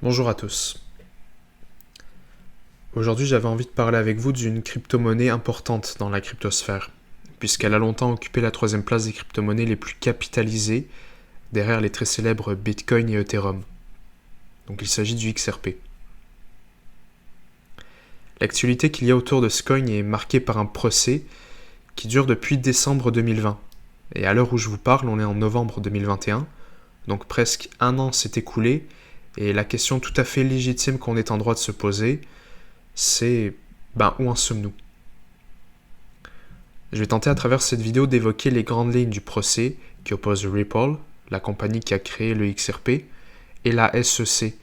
Bonjour à tous. Aujourd'hui, j'avais envie de parler avec vous d'une crypto-monnaie importante dans la cryptosphère, puisqu'elle a longtemps occupé la troisième place des crypto-monnaies les plus capitalisées, derrière les très célèbres Bitcoin et Ethereum. Donc il s'agit du XRP. L'actualité qu'il y a autour de ce coin est marquée par un procès qui dure depuis décembre 2020. Et à l'heure où je vous parle, on est en novembre 2021, donc presque un an s'est écoulé, et la question tout à fait légitime qu'on est en droit de se poser, c'est où en sommes-nous? Je vais tenter à travers cette vidéo d'évoquer les grandes lignes du procès qui oppose Ripple, la compagnie qui a créé le XRP, et la SEC,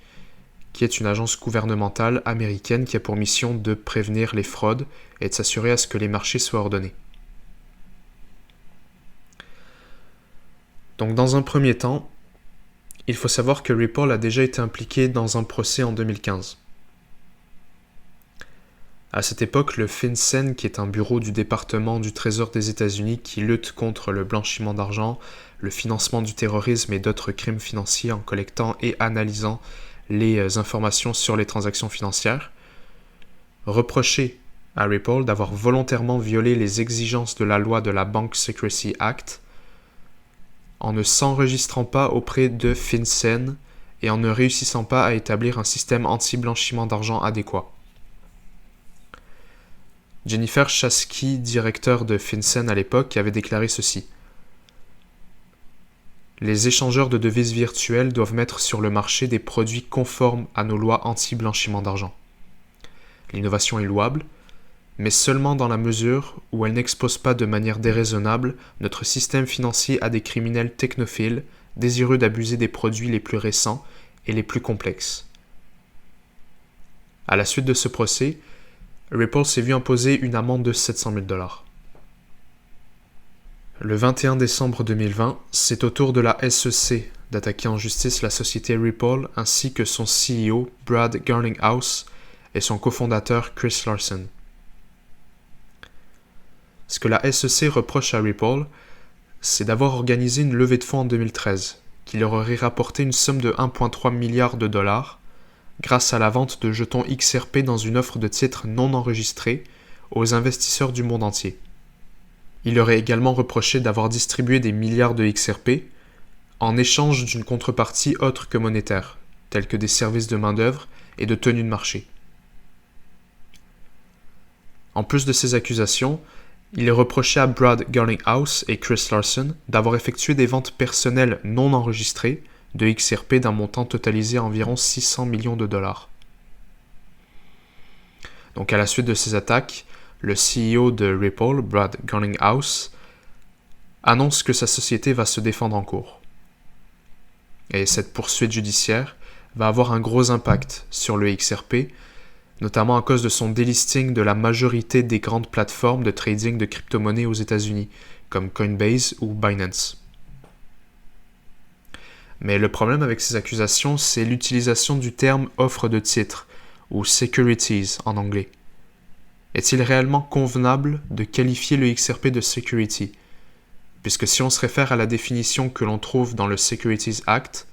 qui est une agence gouvernementale américaine qui a pour mission de prévenir les fraudes et de s'assurer à ce que les marchés soient ordonnés. Donc dans un premier temps, il faut savoir que Ripple a déjà été impliqué dans un procès en 2015. À cette époque, le FinCEN, qui est un bureau du département du Trésor des États-Unis qui lutte contre le blanchiment d'argent, le financement du terrorisme et d'autres crimes financiers en collectant et analysant les informations sur les transactions financières, reprochait à Ripple d'avoir volontairement violé les exigences de la loi de la Bank Secrecy Act en ne s'enregistrant pas auprès de FinCEN et en ne réussissant pas à établir un système anti-blanchiment d'argent adéquat. Jennifer Chasky, directeur de FinCEN à l'époque, avait déclaré ceci. Les échangeurs de devises virtuelles doivent mettre sur le marché des produits conformes à nos lois anti-blanchiment d'argent. L'innovation est louable, mais seulement dans la mesure où elle n'expose pas de manière déraisonnable notre système financier à des criminels technophiles désireux d'abuser des produits les plus récents et les plus complexes. À la suite de ce procès, Ripple s'est vu imposer une amende de $700 000. Le 21 décembre 2020, c'est au tour de la SEC d'attaquer en justice la société Ripple ainsi que son CEO Brad Garlinghouse et son cofondateur Chris Larsen. Ce que la SEC reproche à Ripple, c'est d'avoir organisé une levée de fonds en 2013 qui leur aurait rapporté une somme de 1,3 milliard de dollars grâce à la vente de jetons XRP dans une offre de titres non enregistrés aux investisseurs du monde entier. Il leur est également reproché d'avoir distribué des milliards de XRP en échange d'une contrepartie autre que monétaire, telle que des services de main-d'œuvre et de tenue de marché. En plus de ces accusations, il est reproché à Brad Garlinghouse et Chris Larsen d'avoir effectué des ventes personnelles non enregistrées de XRP d'un montant totalisé à environ 600 millions de dollars. Donc à la suite de ces attaques, le CEO de Ripple, Brad Garlinghouse, annonce que sa société va se défendre en cours. Et cette poursuite judiciaire va avoir un gros impact sur le XRP, notamment à cause de son délisting de la majorité des grandes plateformes de trading de crypto-monnaies aux États-Unis, comme Coinbase ou Binance. Mais le problème avec ces accusations, c'est l'utilisation du terme offre de titre, ou securities en anglais. Est-il réellement convenable de qualifier le XRP de security? Puisque si on se réfère à la définition que l'on trouve dans le Securities Act,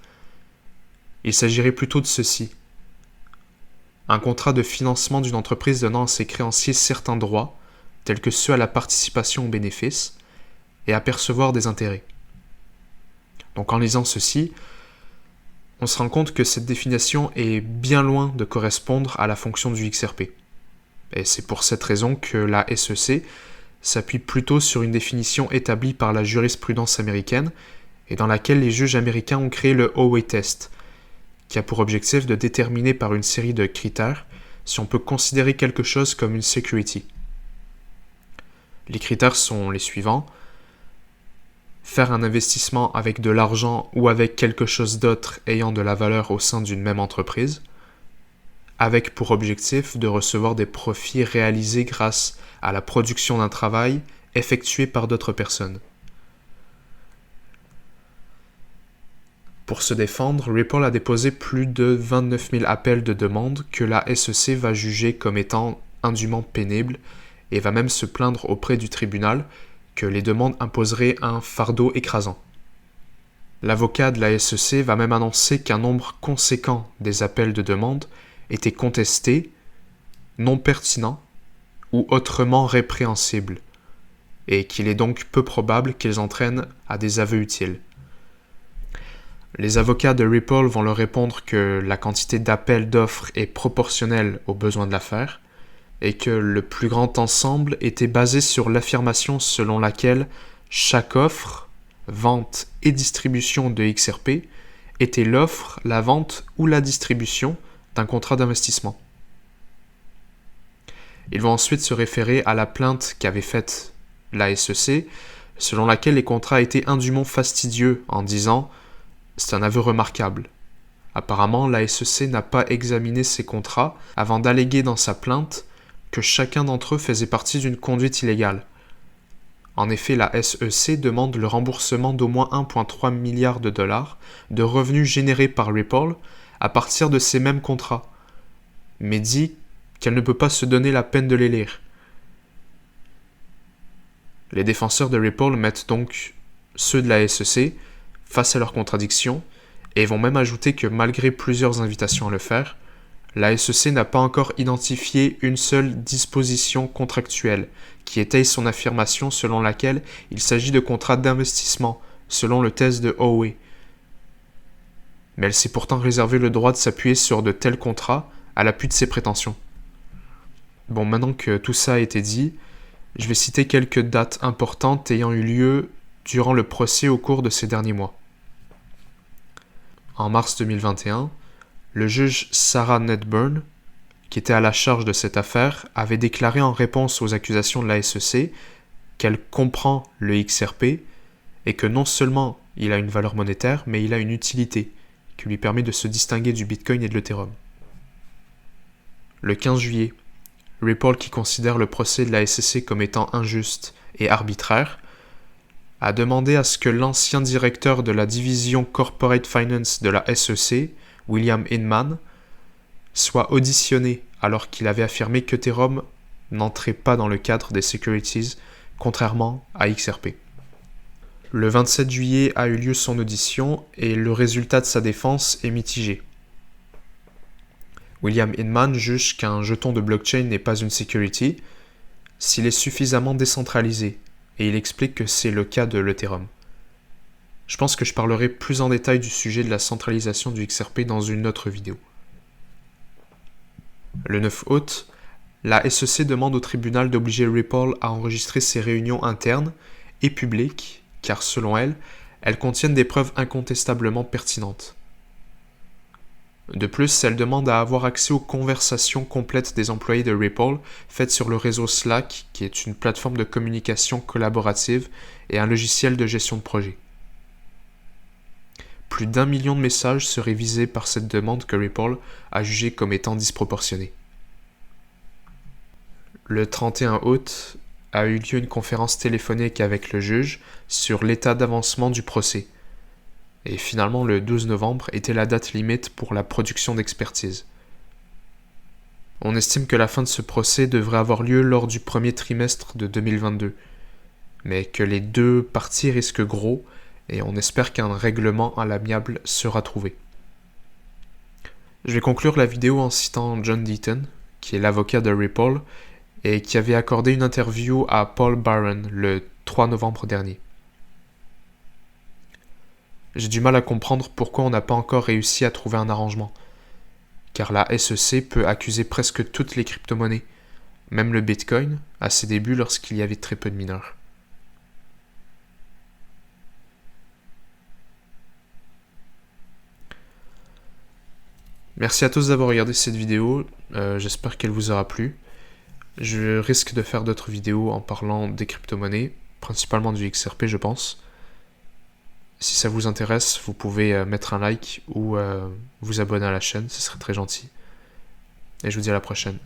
il s'agirait plutôt de ceci. Un contrat de financement d'une entreprise donnant à ses créanciers certains droits, tels que ceux à la participation aux bénéfices, et à percevoir des intérêts. Donc en lisant ceci, on se rend compte que cette définition est bien loin de correspondre à la fonction du XRP. Et c'est pour cette raison que la SEC s'appuie plutôt sur une définition établie par la jurisprudence américaine et dans laquelle les juges américains ont créé le Howey Test, qui a pour objectif de déterminer par une série de critères si on peut considérer quelque chose comme une security. Les critères sont les suivants. Faire un investissement avec de l'argent ou avec quelque chose d'autre ayant de la valeur au sein d'une même entreprise, avec pour objectif de recevoir des profits réalisés grâce à la production d'un travail effectué par d'autres personnes. Pour se défendre, Ripple a déposé plus de 29 000 appels de demande que la SEC va juger comme étant indûment pénibles et va même se plaindre auprès du tribunal que les demandes imposeraient un fardeau écrasant. L'avocat de la SEC va même annoncer qu'un nombre conséquent des appels de demande étaient contestés, non pertinents ou autrement répréhensibles, et qu'il est donc peu probable qu'ils entraînent à des aveux utiles. Les avocats de Ripple vont leur répondre que la quantité d'appels d'offres est proportionnelle aux besoins de l'affaire, et que le plus grand ensemble était basé sur l'affirmation selon laquelle chaque offre, vente et distribution de XRP était l'offre, la vente ou la distribution d'un contrat d'investissement. Ils vont ensuite se référer à la plainte qu'avait faite la SEC, selon laquelle les contrats étaient indûment fastidieux en disant « c'est un aveu remarquable ». Apparemment, la SEC n'a pas examiné ces contrats avant d'alléguer dans sa plainte que chacun d'entre eux faisait partie d'une conduite illégale. En effet, la SEC demande le remboursement d'au moins 1,3 milliard de dollars de revenus générés par Ripple à partir de ces mêmes contrats, mais dit qu'elle ne peut pas se donner la peine de les lire. Les défenseurs de Ripple mettent donc ceux de la SEC face à leurs contradictions et vont même ajouter que malgré plusieurs invitations à le faire, la SEC n'a pas encore identifié une seule disposition contractuelle qui étaye son affirmation selon laquelle il s'agit de contrats d'investissement, selon le test de Howey. Mais elle s'est pourtant réservé le droit de s'appuyer sur de tels contrats à l'appui de ses prétentions. Bon, maintenant que tout ça a été dit, je vais citer quelques dates importantes ayant eu lieu durant le procès au cours de ces derniers mois. En mars 2021, le juge Sarah Nedburn, qui était à la charge de cette affaire, avait déclaré en réponse aux accusations de la SEC qu'elle comprend le XRP et que non seulement il a une valeur monétaire, mais il a une utilité qui lui permet de se distinguer du Bitcoin et de l'Ethereum. Le 15 juillet, Ripple, qui considère le procès de la SEC comme étant injuste et arbitraire, a demandé à ce que l'ancien directeur de la division Corporate Finance de la SEC, William Hinman, soit auditionné alors qu'il avait affirmé qu'Ethereum n'entrait pas dans le cadre des securities, contrairement à XRP. Le 27 juillet a eu lieu son audition et le résultat de sa défense est mitigé. William Hinman juge qu'un jeton de blockchain n'est pas une security s'il est suffisamment décentralisé, et il explique que c'est le cas de l'Ethereum. Je pense que je parlerai plus en détail du sujet de la centralisation du XRP dans une autre vidéo. Le 9 août, la SEC demande au tribunal d'obliger Ripple à enregistrer ses réunions internes et publiques, car selon elle, elles contiennent des preuves incontestablement pertinentes. De plus, elle demande à avoir accès aux conversations complètes des employés de Ripple faites sur le réseau Slack, qui est une plateforme de communication collaborative et un logiciel de gestion de projet. Plus d'1 million de messages seraient visés par cette demande que Ripple a jugée comme étant disproportionnée. Le 31 août a eu lieu une conférence téléphonique avec le juge sur l'état d'avancement du procès. Et finalement, le 12 novembre était la date limite pour la production d'expertise. On estime que la fin de ce procès devrait avoir lieu lors du premier trimestre de 2022, mais que les deux parties risquent gros et on espère qu'un règlement à l'amiable sera trouvé. Je vais conclure la vidéo en citant John Deaton, qui est l'avocat de Ripple et qui avait accordé une interview à Paul Barron le 3 novembre dernier. J'ai du mal à comprendre pourquoi on n'a pas encore réussi à trouver un arrangement, car la SEC peut accuser presque toutes les crypto-monnaies, même le Bitcoin, à ses débuts lorsqu'il y avait très peu de mineurs. Merci à tous d'avoir regardé cette vidéo, j'espère qu'elle vous aura plu. Je risque de faire d'autres vidéos en parlant des crypto-monnaies, principalement du XRP je pense. Si ça vous intéresse, vous pouvez mettre un like ou vous abonner à la chaîne, ce serait très gentil. Et je vous dis à la prochaine.